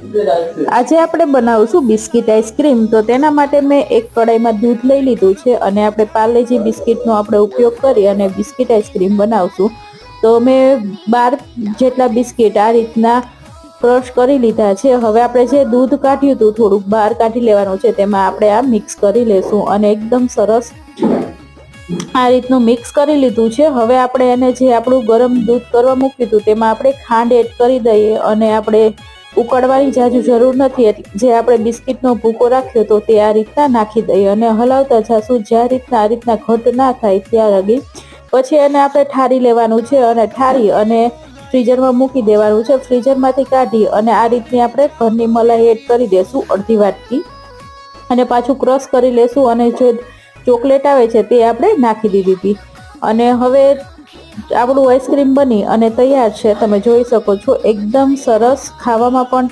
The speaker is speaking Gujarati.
આજે આપણે બનાવશું બિસ્કિટ આઈસ્ક્રીમ। તો તેના માટે મેં એક કડાઈમાં દૂધ લઈ લીધું છે અને આપણે પાર્લેજી બિસ્કિટનો આપણે ઉપયોગ કરી અને બિસ્કિટ આઈસ્ક્રીમ બનાવશું। તો મેં 12 જેટલા બિસ્કિટ આ રીતના ક્રશ કરી લીધા છે। હવે આપણે જે દૂધ કાઢ્યું હતું થોડુંક બહાર કાઢી લેવાનું છે, તેમાં આપણે આ મિક્સ કરી લેશું અને એકદમ સરસ આ રીતનું મિક્સ કરી લીધું છે। હવે આપણે એને જે આપણું ગરમ દૂધ કરવા મૂક્યું હતું તેમાં આપણે ખાંડ એડ કરી દઈએ અને આપણે ઉકળવાની જાજુ જરૂર નથી, જે આપણે બિસ્કિટનો ભૂકો રાખ્યો તો તે આ રીતના નાખી દઈએ અને હલાવતા જાશું જ્યાં રીતના આ રીતના ઘટ ના થાય ત્યાં લગી। પછી એને આપણે ઠારી લેવાનું છે અને ઠારી અને ફ્રીઝરમાં મૂકી દેવાનું છે। ફ્રીઝરમાંથી કાઢી અને આ રીતની આપણે ઘરની મલાઈ એડ કરી દેશું અડધી વાટકી અને પાછું ક્રશ કરી લેશું અને જે ચોકલેટ આવે છે તે આપણે નાખી દીધી હતી અને હવે આપણું આઈસ્ક્રીમ બની અને તૈયાર છે। તમે જોઈ શકો છો એકદમ સરસ, ખાવામાં પણ